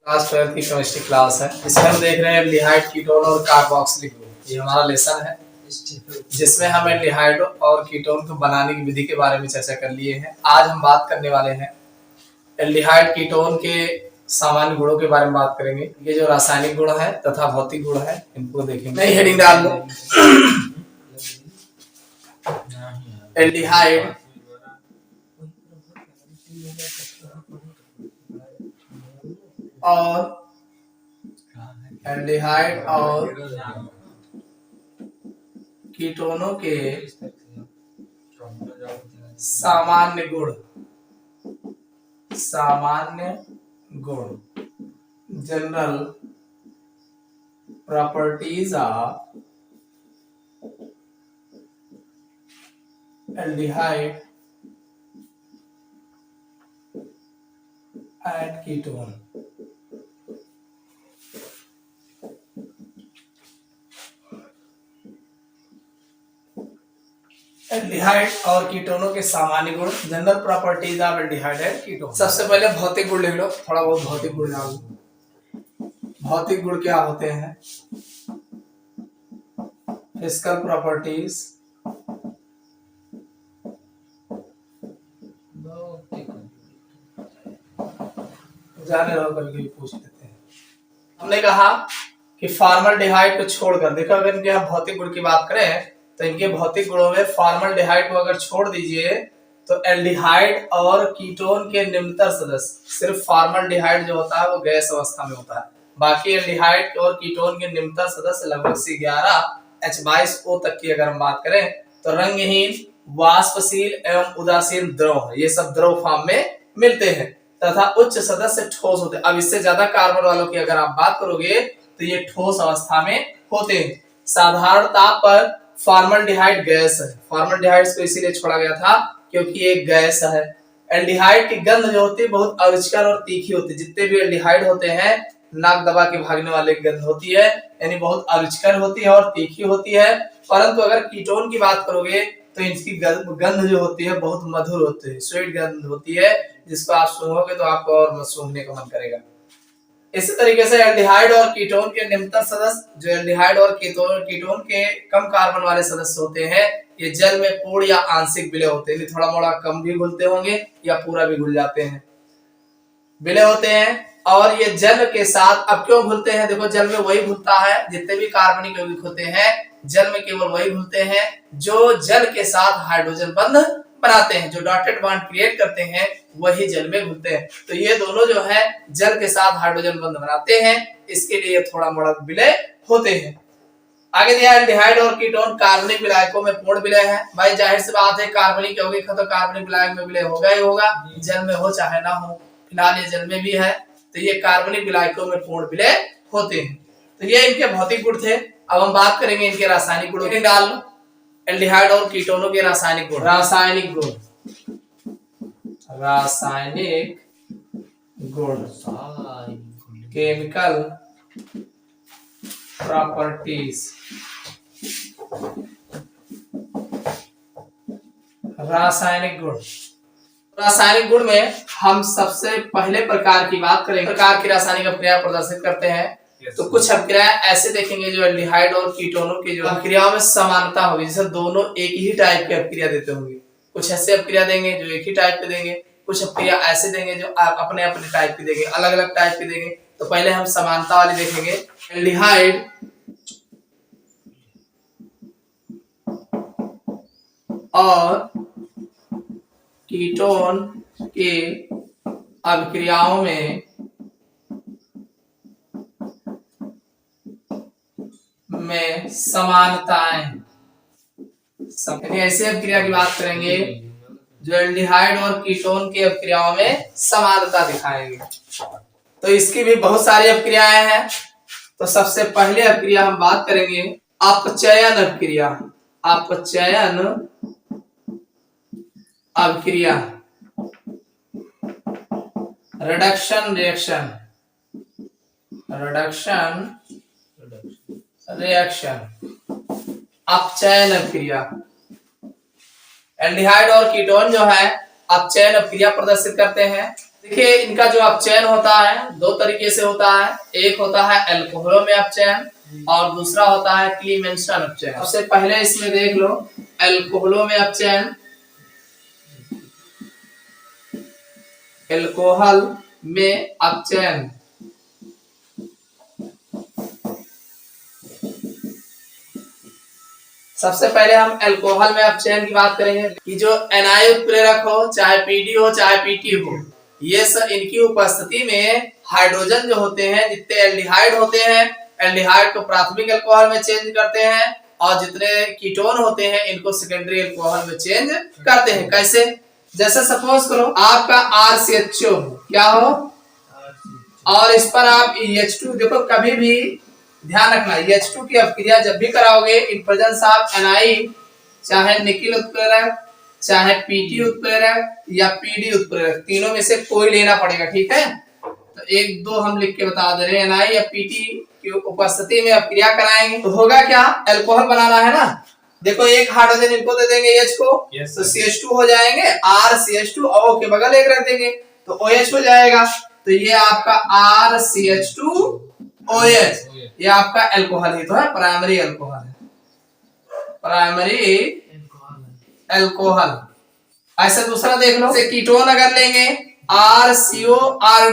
Class 12 की chemistry class है। इसमें हम देख रहे हैं एल्डिहाइड, कीटोन और कार्बोक्सिलिक ग्रुप। ये हमारा लेसन है जिसमें हम एल्डिहाइड और कीटोन को बनाने की विधि के बारे में चर्चा कर लिए हैं। आज हम बात करने वाले हैं एल्डिहाइड कीटोन के सामान्य गुणों के बारे में बात करेंगे। ये जो रासायनिक गुण है तथा भौतिक गुण है इनको देखेंगे। नहीं, हेडिंग डाल दो। एल्डिहाइड और कीटोनों के सामान्य गुण general properties of aldehyde and ketone. Aldehyde और कीटोनों के सामान्य गुण general properties of aldehyde and ketone. सबसे पहले भौतिक गुण लिख लो, थोड़ा बहुत भौतिक गुण जान लो। भौतिक गुण क्या होते हैं? फिजिकल प्रॉपर्टीज, जाने रहो, कभी पूछ लेते हैं। हमने कहा कि फॉर्मल्डिहाइड को छोड़कर, देखो अगर इनके हम भौतिक गुण की बात करें तो इनके भौतिक गुणों में फॉर्मल्डिहाइड को अगर छोड़ दीजिए तो एल्डिहाइड और कीटोन के निम्नतर सदस्य, सिर्फ फॉर्मल्डिहाइड जो होता है वो गैस अवस्था में होता है, बाकी एल्डिहाइड और कीटोन के निम्नतर सदस्य लगभग से 11 H22O तक की अगर हम बात करें तो रंगहीन, वाष्पशील एवं उदासीन द्रव, ये सब द्रव फॉर्म में मिलते हैं तथा उच्च सदस्य ठोस होते हैं। अब इससे ज्यादा कार्बन वालों की अगर आप बात करोगे तो ये ठोस अवस्था में होते हैं। साधारण ताप पर फॉर्मल्डिहाइड गैस है। फॉर्मल्डिहाइड को इसीलिए छोड़ा गया था क्योंकि ये गैस है। एल्डिहाइड की गंध जो होती है बहुत अरुचिकर और तीखी होती है। जितने भी एल्डिहाइड होते हैं नाक दबा के भागने वाले गंध होती है, यानी बहुत अरुचिकर होती है और तीखी होती है। परंतु अगर कीटोन की बात करोगे तो इनकी गंध जो होती है बहुत मधुर होती है, स्वीट गंध होती है, जिसको आप सूंघोगे तो आपको और सूंघने का मन करेगा। इसी तरीके से एल्डिहाइड और कीटोन के निम्नतर सदस्य, जो एल्डिहाइड और कीटोन के कम कार्बन वाले सदस्य होते हैं, ये जल में पूर्ण या आंशिक विलय होते हैं। थोड़ा मोड़ा कम भी घुलते होंगे या पूरा भी घुल जाते हैं, विलय होते हैं। और ये जल के साथ अब क्यों घुलते हैं? देखो जल में वही घुलता है, जितने भी कार्बनिक यौगिक होते हैं जल में केवल वही घुलते हैं जो जल के साथ हाइड्रोजन बंध बनाते हैं, जो डॉटेड बॉन्ड क्रिएट करते हैं वही जल में घुलते हैं। तो ये दोनों जो है जल के साथ हाइड्रोजन बंध बनाते हैं, इसके लिए थोड़ा मोड़ा विलय होते हैं। आगे दिया एल्डिहाइड और कीटोन कार्बनिक विलायकों में पूर्ण विलय है। भाई जाहिर सी बात है कार्बनिक यौगिक है तो कार्बनिक विलायक में विलय होगा ही होगा, जल में हो चाहे ना हो। फिलहाल ये जल में भी है तो ये कार्बनिक विलायकों में पूर्ण विलय होते हैं। तो ये इनके भौतिक गुण थे। अब हम बात करेंगे इनके रासायनिक गुणों की। डाल लो एल्डिहाइड और कीटोनों के रासायनिक गुण। रासायनिक गुण केमिकल प्रॉपर्टीज। रासायनिक गुण में हम सबसे पहले प्रकार की बात करेंगे। प्रकार की रासायनिक अभिक्रिया प्रदर्शित करते हैं तो कुछ अभिक्रियाएं ऐसे देखेंगे जो एल्डिहाइड और कीटोनों की जो अभिक्रियाओं में समानता होगी, जैसे दोनों एक ही टाइप की अभिक्रिया देते होंगे। कुछ ऐसे अभिक्रिया देंगे जो एक ही टाइप के देंगे, कुछ अभिक्रिया ऐसे देंगे जो आप अपने अपने टाइप की देंगे, अलग अलग टाइप की देंगे। तो पहले हम समानता वाली देखेंगे। एल्डिहाइड और कीटोन के अभिक्रियाओं में समानताएं, ऐसे अभिक्रिया की बात करेंगे जो एल्डिहाइड और कीटोन के अभिक्रियाओं में समानता दिखाएंगे। तो इसकी भी बहुत सारी अभिक्रियाएं हैं। तो सबसे पहले अभिक्रिया हम बात करेंगे अपचयन अभिक्रिया। अपचयन अभिक्रिया, रिडक्शन रिएक्शन, अपचयन अभिक्रिया। एल्डिहाइड और कीटोन जो है अपचयन अभिक्रिया प्रदर्शित करते हैं। देखिए इनका जो अपचयन होता है दो तरीके से होता है, एक होता है अल्कोहलों में अपचयन और दूसरा होता है क्लीमेंसन अपचयन। सबसे पहले इसमें देख लो अल्कोहलों में अपचयन। अल्कोहल में अपचयन सबसे पहले हम अल्कोहल में अपचयन की बात करेंगे कि जो एनआई उत्प्रेरक हो, चाहे पीडी हो चाहे पीटी हो, ये सब इनकी उपस्थिति में हाइड्रोजन जो होते हैं, जितने एल्डिहाइड होते हैं, एल्डिहाइड को प्राथमिक अल्कोहल में चेंज करते हैं और जितने कीटोन होते हैं इनको सेकेंडरी अल्कोहल में चेंज करते हैं। कैसे? जैसे सपोज करो आपका RCHO क्या हो और इस पर आप H2, देखो कभी भी ध्यान रखना H2 की अपक्रिया जब भी कराओगे इन प्रेजेंस ऑफ NI, चाहे निकिल उत्प्रेरक, चाहे पीटी उत्प्रेरक या पीडी उत्प्रेरक, तीनों में से कोई लेना पड़ेगा। ठीक है, तो एक दो हम लिख के बता दे रहे हैं, NI या पीटी की उपस्थिति में अपक्रिया कराएंगे तो होगा क्या, अल्कोहल बनाना है ना। देखो एक हाइड्रोजन इनको दे देंगे H को, तो CH2 हो जाएंगे, RCH2 O के बगल एक रख देंगे तो OH हो जाएगा। तो ये आपका RCH2OH ये आपका अल्कोहल ही तो है, प्राइमरी अल्कोहल है, प्राइमरी अल्कोहल। ऐसे दूसरा देख लो, कीटोन अगर लेंगे RCOR'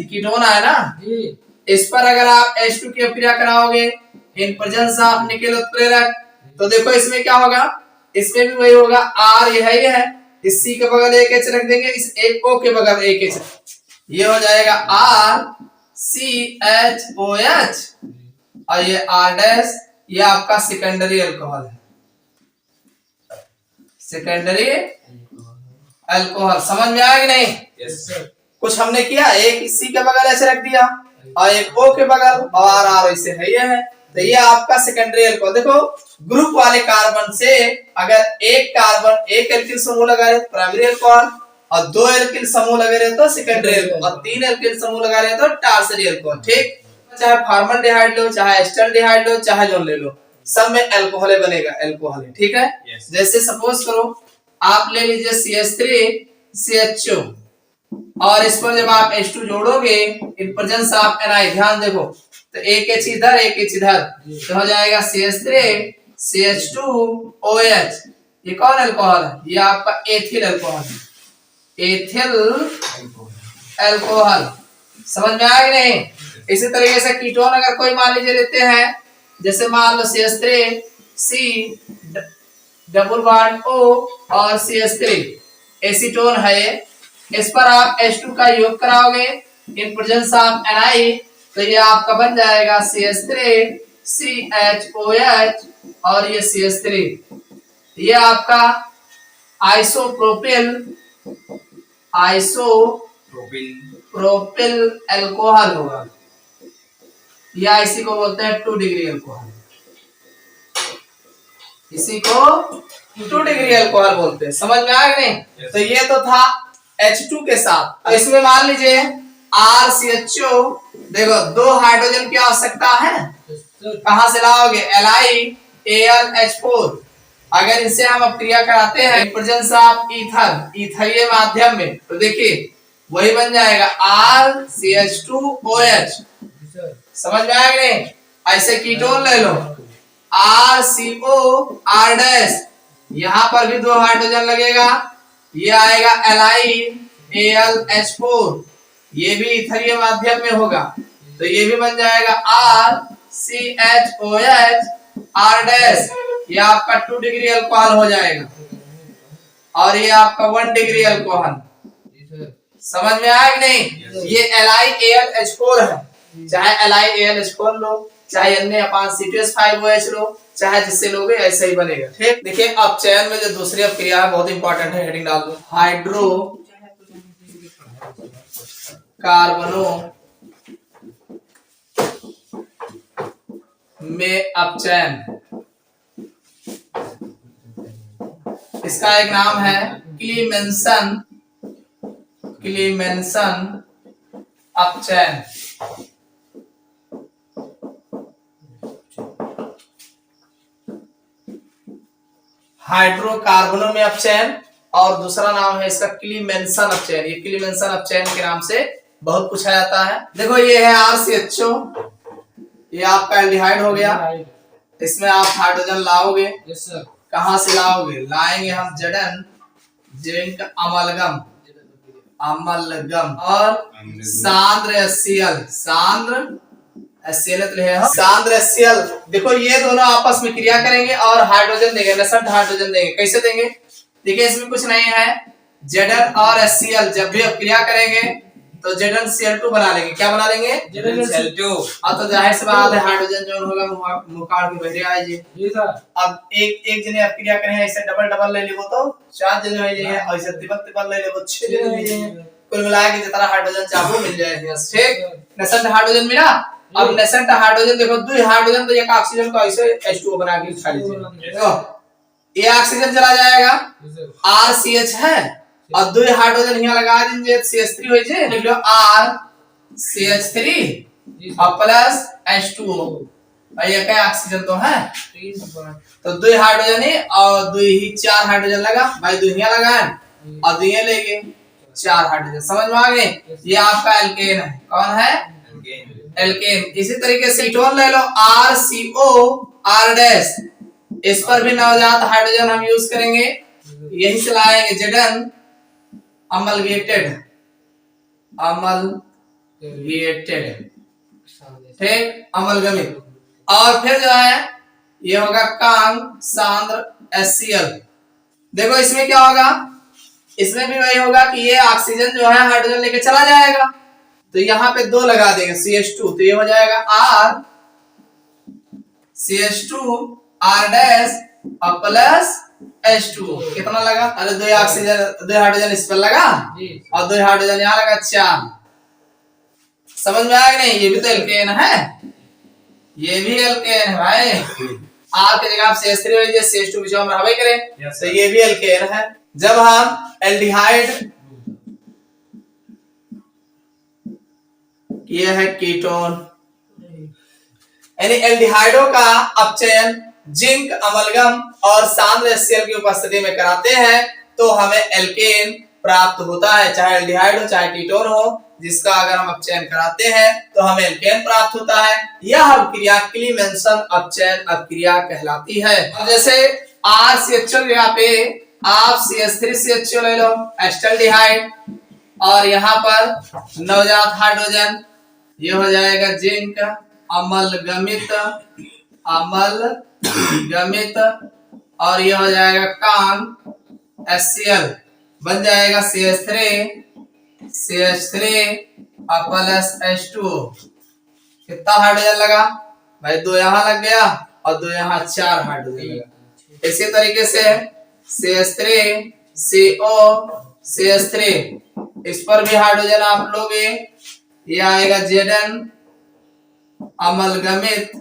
कीटोन है ना, इस पर अगर आप H2 की अपक्रिया कराओगे इन प्रेजेंस ऑफ निकेल उत्प्रेरक, तो देखो इसमें क्या होगा, इसमें भी वही होगा, R ये है, इस C के बगल एक H रख देंगे, इस एक O के बगल एक H, ये हो जाएगा RCHOH और ये R', ये आपका सेकेंडरी अल्कोहल है, सेकेंडरी अल्कोहल। समझ में आया कि नहीं? Yes sir. कुछ हमने किया, एक सी के बगल ऐसे रख दिया और एक O के बगल और R ऐसे है, ये है, तो ये आपका सेकेंडरी अल्कोहल। देखो ग्रुप वाले कार्बन से अगर एक कार्बन एक एल्किल समूह लगा रहे तो प्राइमरी अल्कोहल, और दो एल्किल समूह लगे रहे तो सेकेंडरी अल्कोहल, और तीन एल्किल समूह लगा रहे तो टर्शियरी अल्कोहल। ठीक, चाहे फॉर्मल्डिहाइड लो, चाहे एस्टल्डिहाइड लो, चाहे जो ले लो, सब में अल्कोहल बनेगा, अल्कोहल। ठीक है, जैसे सपोज करो आप ले लीजिए CH3CHO और इस पर जब आप H2 जोड़ोगे इन प्रेजेंस ऑफ NI, ध्यान देखो, तो एक H इधर एक H इधर, तो हो जाएगा CH3CH2OH। ये कौन अल्कोहल है? ये आपका एथिल अल्कोहल है, एथिल अल्कोहल। समझ में आया कि नहीं? इसी तरीके से कीटोन अगर कोई मान लीजिए लेते हैं, जैसे मान लो CH3C डबल बॉन्ड O और CH3 एसीटोन है, इस पर आप H2 का योग कराओगे इन प्रेजेंस ऑफ NI, तो ये आपका बन जाएगा CH3CHOH और ये CH3, ये आपका आइसोप्रोपिल अल्कोहल होगा, या इसी को बोलते हैं 2 डिग्री अल्कोहल, इसी को 2 डिग्री अल्कोहल बोलते हैं। समझ में आया कि नहीं? तो ये तो था H2 के साथ। अब इसमें मान लीजिए RCHO, देखो दो हाइड्रोजन की आवश्यकता है, कहां से लाओगे, LiAlH4, अगर इनसे हम अपक्रिया कराते हैं प्रेजेंस ऑफ ईथर, ईथरीय माध्यम में, तो देखिए वही बन जाएगा RCH2OH। समझ में आया कि नहीं? ऐसे कीटोन ले लो RCOR', यहां पर भी दो हाइड्रोजन लगेगा, ये आएगा LiAlH4, ये भी इथरीय माध्यम में होगा, तो ये भी बन जाएगा RCHOH R', ये आपका 2 डिग्री अल्कोहल हो जाएगा, और ये आपका 1 डिग्री अल्कोहल। समझ में आया कि नहीं? ये LiAlH4 है, चाहे LiAlH4 लो, चाहे Na/C2H5OH लो, चाहे जिससे लोगे ऐसा ही बनेगा। ठीक, देखिए अपचयन में जो दूसरी अपक्रिया है बहुत इंपॉर्टेंट है, हेडिंग डाल दो, हाइड्रो कार्बनों में अपचयन, इसका एक नाम है क्लीमेंसन अपचयन। हाइड्रोकार्बनों में अपचयन और दूसरा नाम है इसका क्लीमेंसन अपचयन। ये क्लीमेंसन अपचयन के नाम से बहुत पूछा जाता है। देखो ये है RCHO, ये आपका एल्डिहाइड हो गया। इसमें आप हाइड्रोजन लाओगे, कहां से लाओगे? लाएंगे हम जड़न जिंक अमलगम और सांद्र HCl, सांद्र HCl। देखो ये दोनों आपस में क्रिया करेंगे और हाइड्रोजन देंगे, नसंट हाइड्रोजन देंगे। कैसे देंगे? देखिए इसमें कुछ नहीं है, Zn और HCl जब भी अब क्रिया करेंगे तो ZnCl2 बना लेंगे। क्या बना लेंगे? ZnCl2। अब तो जाहिर सी बात है हाइड्रोजन जो होगा मुकाड़ के बहरे आ जाए। जी सर। अब एक जने अब क्रिया करें ऐसे डबल डबल ले लेबो तो 4 जने हो जाए, ऐसे तिब्बत ले लेबो 6 जने हो जाए। कुल मिला के जितना हाइड्रोजन चाहो मिल जाएगा। ठीक, नेसेंट हाइड्रोजन मिला। अब नेसेंट हाइड्रोजन देखो, दो हाइड्रोजन तो एक ऑक्सीजन को ऐसे H2O बना के खा लीजिए। देखो ये ऑक्सीजन चला जाएगा, RCH है, और दो हाइड्रोजन यहाँ लगा देंगे CH3 हो जाए। लिख लो RCH3 और प्लस H2O, ये क्या ऑक्सीजन तो है, तो दो हाइड्रोजन है और दो ही 4 हाइड्रोजन लगा भाई, दो यहाँ लगा और दो यहाँ लेके 4 हाइड्रोजन। समझ में आ गए? ये आपका एल्केन है। कौन है? एल्केन। इसी तरीके से कीटोन ले लो, RCOR डैश, इस पर भी नवजात हाइड्रोजन हम यूज करेंगे। यही से लाएंगे Zn अमलगेटेड, ठीक, अमलगमित। और फिर जो है ये होगा कांग सांद्र HCl। देखो इसमें क्या होगा, इसमें भी वही होगा कि ये ऑक्सीजन जो है हाइड्रोजन लेके चला जाएगा, तो यहाँ पे 2 लगा देंगे CH2, तो ये हो जाएगा RCH2R डैश और प्लस H2O। कितना लगा? अरे 2 ऑक्सीजन 2 हाइड्रोजन इस पर लगा और 2 हाइड्रोजन यहाँ लगा 4। समझ में आया नहीं? ये भी तो एल्केन है, ये भी एल्केन है भाई। R की जगह CH3 हो जाए, CH2 बीच में रहबे करे, तो ये भी एल्केन है। जब हम एल्डिहाइड, ये है कीटोन, यानी एल्डिहाइडों का अपचयन जिंक अमलगम और सांद्र HCl की उपस्थिति में कराते हैं तो हमें एल्केन प्राप्त होता है। चाहे एल्डिहाइड हो चाहे कीटोन हो, जिसका अगर हम अपचयन कराते हैं तो हमें एल्केन प्राप्त होता है। यह अभिक्रिया क्लीमेंसन अपचयन अभिक्रिया कहलाती है। अब जैसे RCHO यहाँ पे आप CH3CHO ले लो, एस्टल्डिहाइड, और यहाँ पर नवजात हाइड्रोजन, ये हो जाएगा जिंक अमलगमित और ये हो जाएगा कांग HCl, बन जाएगा CH3 और प्लस H2O। कितना हाइड्रोजन लगा भाई? 2 यहाँ लग गया और 2 यहाँ 4 हाइड्रोजन लगा। इसी तरीके से CH3 CO CH3, इस पर भी हाइड्रोजन आप लोगे, ये आएगा Zn अमलगमित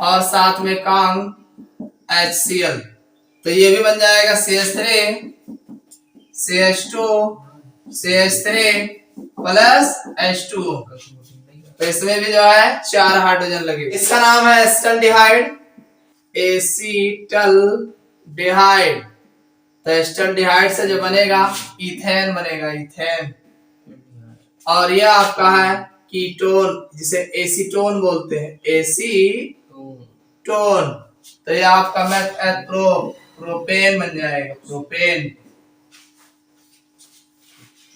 और साथ में कांग HCl, तो ये भी बन जाएगा CH3 CH2 CH3 plus H2O। तो इसमें भी जो है 4 हाइड्रोजन लगे। इसका नाम है एसिटल्डिहाइड, एसिटल्डिहाइड। तो एसिटल्डिहाइड से जो बनेगा इथेन बनेगा, इथेन। और यह आपका है कीटोन, जिसे एसीटोन बोलते हैं, एसीटोन। तो ये आपका प्रोपेन बन जाएगा, प्रोपेन।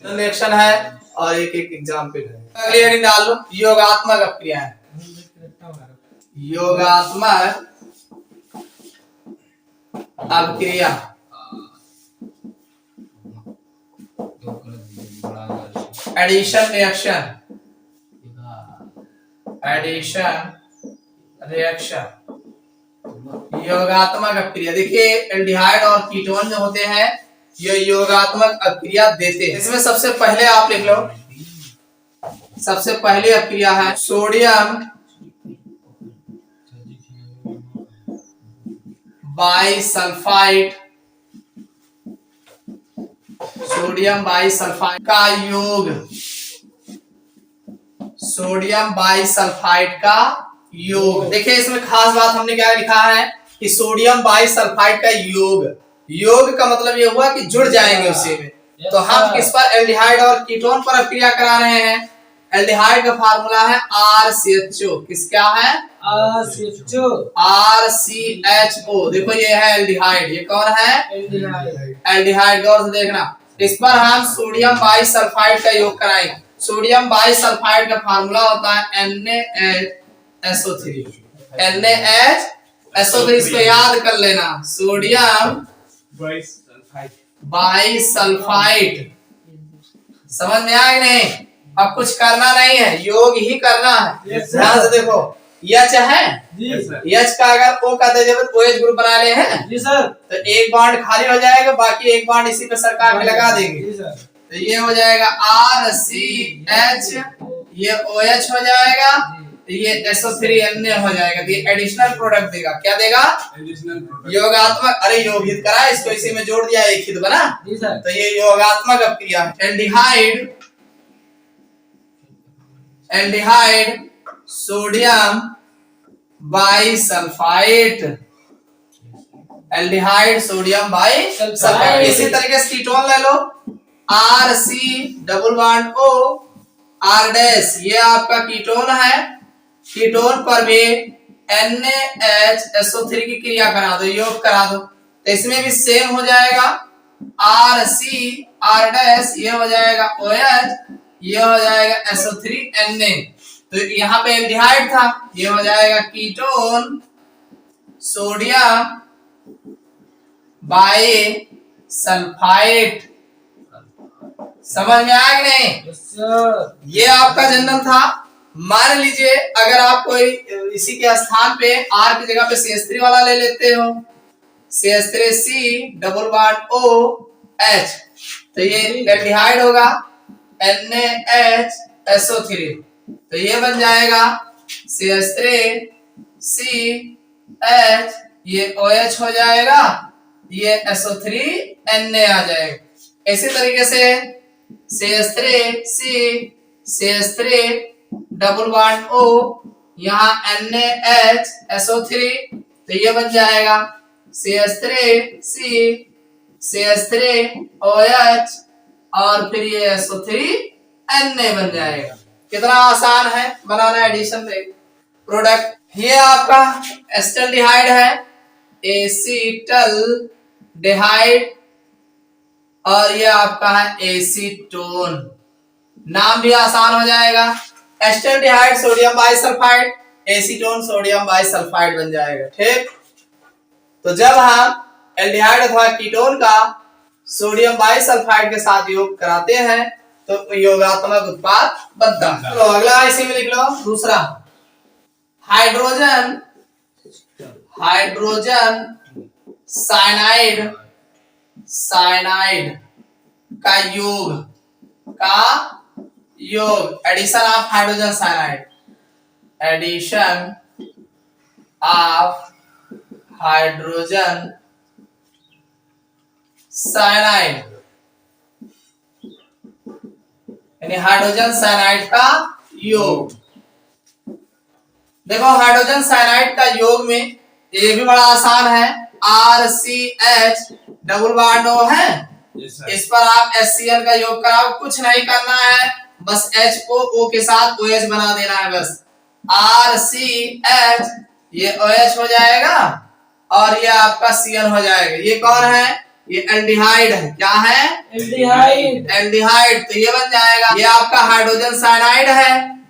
रिएक्शन है और एक एग्जांपल है। अगली हेडिंग डाल लो, योगात्मक अपक्रिया है। योगात्मक अपक्रिया, एडिशन रिएक्शन, योगात्मक अपक्रिया। देखिए एल्डिहाइड और कीटोन जो होते हैं ये योगात्मक अपक्रिया देते हैं। इसमें सबसे पहले आप लिख लो, सबसे पहली अपक्रिया है सोडियम बाइसल्फाइड, सोडियम बाइसल्फाइड का योग, सोडियम बाइसल्फाइड का योग। देखिए इसमें खास बात हमने क्या लिखा है कि सोडियम बाइसल्फाइड का योग का मतलब ये हुआ कि जुड़ जाएंगे उसी में। तो हम किस पर, एल्डिहाइड और कीटोन पर क्रिया करा रहे हैं। एल्डिहाइड का फार्मूला है RCHO। किस क्या है? RCHO। RCHO। देखो ये है एल्डिहाइड। ये कौन है? एल्डिहाइड। गौर से देखना। इस पर हम सोडियम बाइसल्फाइड का योग कराएंगे। सोडियम बाइसल्फाइड का फार्मूला होता है NaSO3। NaSO3 इसको याद कर लेना। Sodium bisulphide. समझ में आया नहीं? अब कुछ करना नहीं है, योग ही करना है। ध्यान से देखो, H है, H का अगर O का जब OH ग्रुप बना ले हैं जी सर, तो एक बॉन्ड खाली हो जाएगा, बाकी एक बॉन्ड इसी पे सरका के लगा देंगे। तो ये हो जाएगा RCH, ये OH हो जाएगा, ये SO3Na हो जाएगा। तो ये एडिशनल प्रोडक्ट देगा। क्या देगा? योगात्मक। अरे योगित करा, इसको इसी में जोड़ दिया, एक हित बना। तो ये योगात्मक अपक्रिया है। Aldehyde sodium bisulphide. Aldehyde sodium bisulphide. इसी तरीके से कीटोन ले लो। RC+O R डैश, ये आपका कीटोन है। कीटोन पर भी NaHSO3 की क्रिया करा दो, योग करा दो। तो इसमें भी सेम हो जाएगा। RC R डैश, ये हो जाएगा OH, ये हो जाएगा SO3Na। तो यहाँ पे एल्डिहाइड था, ये हो जाएगा कीटोन सोडियम बाइसल्फाइड। समझ में आया कि नहीं? ये आपका जनरल था। मान लीजिए अगर आप कोई इसी के स्थान पे R की जगह पे CH3 वाला ले लेते हो, CH3C+O तो ये एल्डिहाइड होगा। NaHSO3 तो ये बन जाएगा CH3CH, ये OH हो जाएगा, ये SO3Na आ जाएगा। इसी तरीके से CH3C CH3+O, यहाँ NaHSO3 तो ये बन जाएगा CH3C CH3OH और फिर ये SO3Na बन जाएगा। कितना आसान है बनाना एडिशन प्रोडक्ट। ये आपका एसिटल्डिहाइड है, एसिटल्डिहाइड, और ये आपका है एसीटोन। नाम भी आसान हो जाएगा। Acetaldehyde sodium bisulphide, acetone sodium bisulphide बन जाएगा। ठीक। तो जब हम एल्डिहाइड अथवा कीटोन का सोडियम बाइसल्फाइड के साथ योग कराते हैं तो योगात्मक उत्पाद बनता है। तो अगला इसी में लिख लो। दूसरा, हाइड्रोजन साइनाइड का योग addition of hydrogen cyanide, addition of hydrogen cyanide, यानी हाइड्रोजन साइनाइड का योग। देखो हाइड्रोजन साइनाइड का योग में ये भी बड़ा आसान है। RCH+O है, इस पर आप HCl का योग कराओ। कुछ नहीं करना है, बस H को O के साथ OH बना देना है बस। RCH, ये OH हो जाएगा और ये आपका Cl हो जाएगा। ये कौन है? ये एल्डिहाइड है। क्या है? एल्डिहाइड। तो ये बन जाएगा, ये आपका हाइड्रोजन साइनाइड है,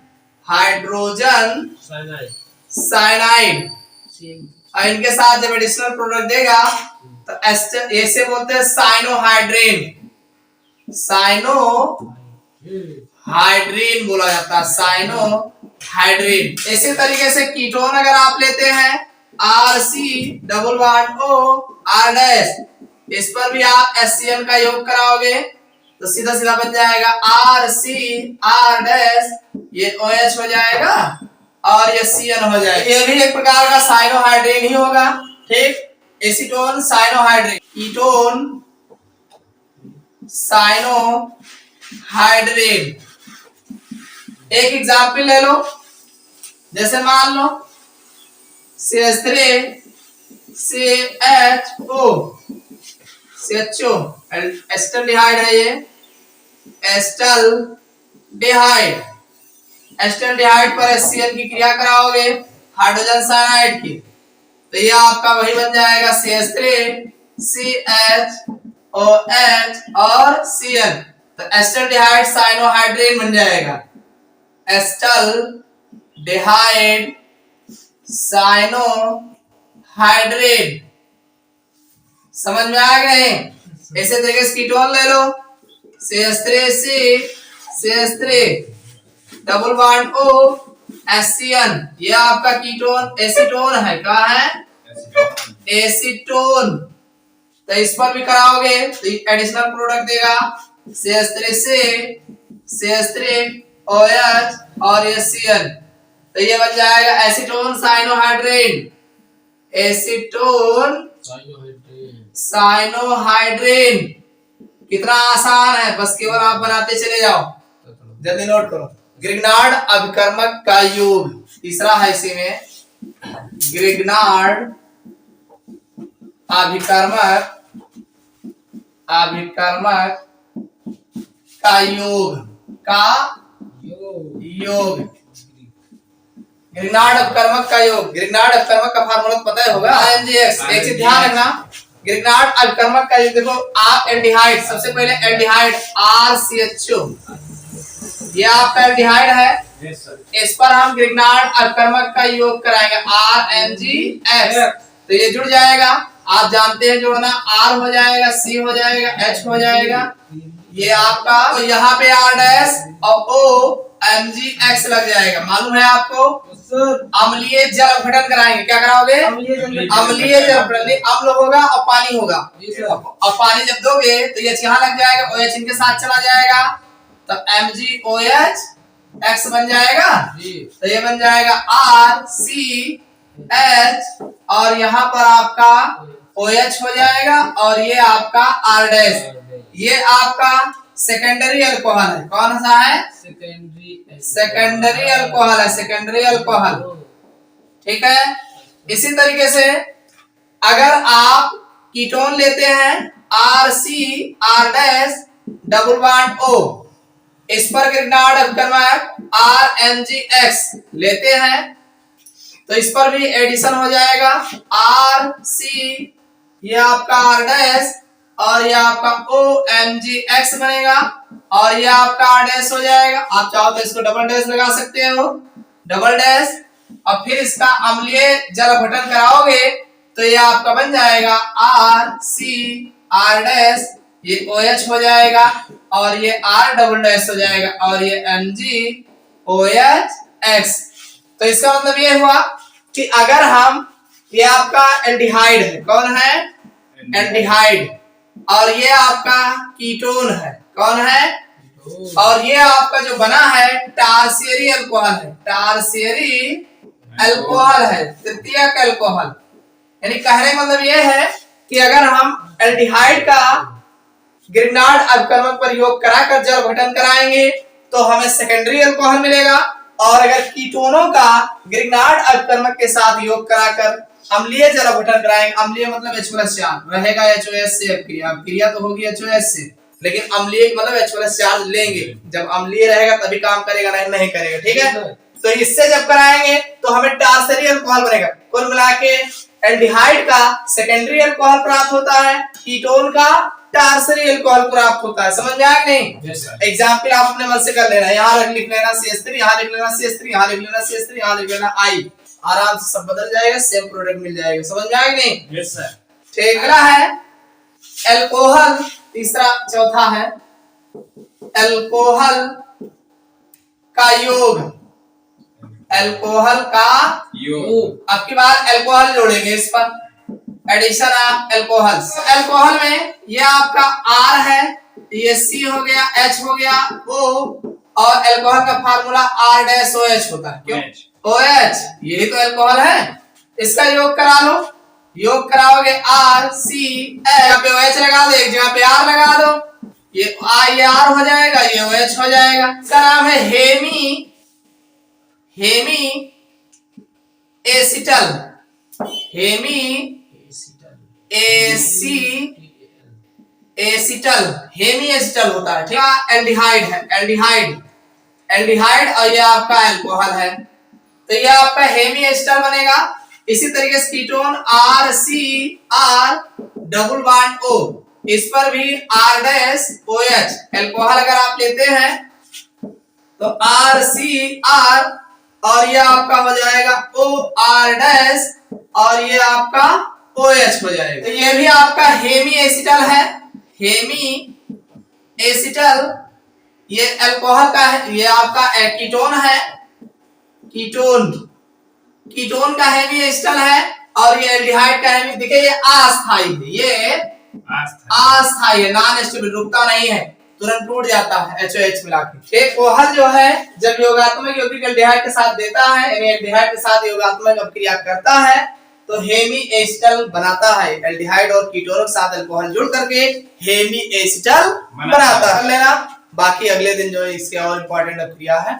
हाइड्रोजन साइनाइड। और इनके साथ जब एडिशनल प्रोडक्ट देगा तो ऐसे बोलते हैं साइनोहाइड्रीन। साइनोहाइड्रीन बोला जाता है, साइनोहाइड्रीन। इसी तरीके से कीटोन अगर आप लेते हैं RC+O R डैश, इस पर भी आप HCl का योग कराओगे तो सीधा सीधा बन जाएगा RC R डैश, ये OH हो जाएगा और ये Cl हो जाएगा। ये भी एक प्रकार का साइनोहाइड्रीन ही होगा। ठीक। Acetone cyanohydrin, ketone cyanohydrin. एक एग्जांपल ले लो, जैसे मान लो CH3 CHO, CHO एस्टल्डिहाइड है ये, एस्टल्डिहाइड। एस्टल्डिहाइड पर HCl की क्रिया कराओगे हाइड्रोजन साइनाइड की, तो ये आपका वही बन जाएगा CH3 CHOH और Cl, तो एस्टल्डिहाइड साइनोहाइड्रेन बन जाएगा। एस्टल्डिहाइड साइनोहाइड्रेट, समझ में आ गए? ऐसे तरीके से कीटोन ले लो, CH3C CH3 double bond O HCl, ये आपका कीटोन एसीटोन है, क्या है? एसीटोन। तो इस पर भी कराओगे तो एडिशनल प्रोडक्ट देगा CH3C CH3OH और ये Cl, तो ये बन जाएगा एसीटोन साइनोहाइड्रेन, एसीटोन साइनोहाइड्रेन। कितना आसान है, बस केवल आप बनाते चले जाओ, जल्दी नोट करो। ग्रिग्नार्ड अभिकर्मक का योग, तीसरा है इसी में, ग्रिग्नार्ड अभिकर्मक का योग, ग्रिग्नार्ड अपकर्मक का योग। ग्रिग्नार्ड अपकर्मक का फार्मूला पता है होगा, IMGX। एक चीज ध्यान रखना, ग्रिग्नार्ड अपकर्मक का योग देखो, आप एल्डिहाइड, सबसे पहले एल्डिहाइड RCHO, ये आपका एल्डिहाइड है, इस पर हम ग्रिग्नार्ड अपकर्मक का योग कराएंगे RMGX, तो ये जुड़ जाएगा। आप जानते हैं जोड़ना, R हो जाएगा, C हो जाएगा, H हो जाएगा, ये आपका, तो यहाँ पे R डैश और O MgX लग जाएगा। मालूम है आपको? अम्लीय जल अपघटन कराएंगे, क्या कराओगे? अम्लीय जल अपघटन, अम्ल होगा और पानी होगा, और पानी जब दोगे तो ये यहाँ लग जाएगा, OH इनके साथ चला जाएगा, तो MgOH बन जाएगा, तो ये बन जाएगा RCH, और यहाँ पर आपका OH हो जाएगा, और ये आपका R डैश, ये आपका सेकेंडरी अल्कोहल है। कौन सा है? सेकेंडरी अल्कोहल है, सेकेंडरी अल्कोहल, ठीक है। इसी तरीके से अगर आप कीटोन लेते हैं RC R dash double bond O, इस पर ग्रिग्नार्ड अपकर्मक RMGX लेते हैं, तो इस पर भी एडिशन हो जाएगा RC, ये आपका R डैश और ये आपका OMGX बनेगा, और ये आपका R डैश हो जाएगा। आप चाहो तो इसको डबल डैश लगा सकते हो, डबल डैश, और फिर इसका अम्लीय जल अपघटन कराओगे तो ये आपका बन जाएगा RC R डैश, ये OH हो जाएगा, और ये R डबल डैश हो जाएगा, और ये MgOH। तो इसका मतलब ये हुआ कि अगर हम, ये आपका एल्डिहाइड है, कौन है? एल्डिहाइड, और ये आपका कीटोन है, कौन है? और ये आपका जो बना है टार्सियरी अल्कोहल है, टार्सियरी अल्कोहल है, तृतीयक अल्कोहल। यानी कहने का मतलब ये है कि अगर हम एल्डिहाइड का ग्रिग्नार्ड अपकर्मक पर योग कराकर जल अपघटन कराएंगे तो हमें सेकेंडरी अल्कोहल मिलेगा, और अगर कीटोनों का ग्रिग्नार्ड अपकर्मक के साथ योग कराकर अम्लीय जल अपघटन कराएंगे, अम्लीय मतलब H+4 रहेगा, HOS से क्रिया तो होगी HOS से, लेकिन अम्लीय मतलब H+4 लेंगे, जब अम्लीय रहेगा तभी काम करेगा, नहीं करेगा, ठीक है। तो इससे जब कराएंगे तो हमें टार्सरी अल्कोहल बनेगा। कुल मिला के एल्डिहाइड का सेकेंडरी अल्कोहल प्राप्त होता है, कीटोन का टार्सरी अल्कोहल प्राप्त होता है। समझ में आया नहीं? एग्जाम्पल आप अपने मन से कर लेना, यहाँ लिख लेना CH3, यहाँ लिख लेना CH3, यहाँ लिख लेना CH3, यहाँ लिख लेना I, आराम से सब बदल जाएगा, सेम प्रोडक्ट मिल जाएगा। समझ में आया नहीं? Yes sir. ठीक, अगला है अल्कोहल, तीसरा चौथा है अल्कोहल का योग, अल्कोहल का योग। अब की बार अल्कोहल जोड़ेंगे इस पर, एडिशन ऑफ अल्कोहल। अल्कोहल में ये आपका R है, ये C हो गया, H हो गया, O, और अल्कोहल का फार्मूला R डैश OH होता है, क्यों? OH, यही तो अल्कोहल है। इसका योग करा लो, योग कराओगे RCH, यहाँ पे OH लगा दो, एक जगह पे R लगा दो, ये R हो जाएगा, ये OH हो जाएगा। इसका नाम है hemiacetal, hemiacetal, hemiacetal होता है, ठीक है। एल्डिहाइड है, एल्डिहाइड और ये आपका अल्कोहल है, तो ये आपका हेमी एसिटल बनेगा। इसी तरीके से ketone RCR double bond O, इस पर भी R-OH, अल्कोहल अगर आप लेते हैं तो RCR और ये आपका हो जाएगा OR- और ये आपका OH हो जाएगा। तो ये भी आपका हेमी एसिटल है, हेमी एसिटल, ये अल्कोहल का है, ये आपका कीटोन है, कीटोन का हेमी एसिटल है, और ये एल्डिहाइड का हेमी, देखिए ये अस्थाई है, ये अस्थाई है, नॉन स्टेबल, रुकता नहीं है, तुरंत टूट जाता है HOH मिला के। अल्कोहल जो है जब योगात्मक यौगिक एल्डिहाइड के साथ देता है, यानी एल्डिहाइड के साथ योगात्मक अभिक्रिया करता है तो हेमी एसिटल बनाता है, एल्डिहाइड और कीटोन के साथ अल्कोहल जुड़ करके हेमी एसिटल बनाता है। लेना बाकी अगले दिन जो है इसके और इंपॉर्टेंट अभिक्रिया है।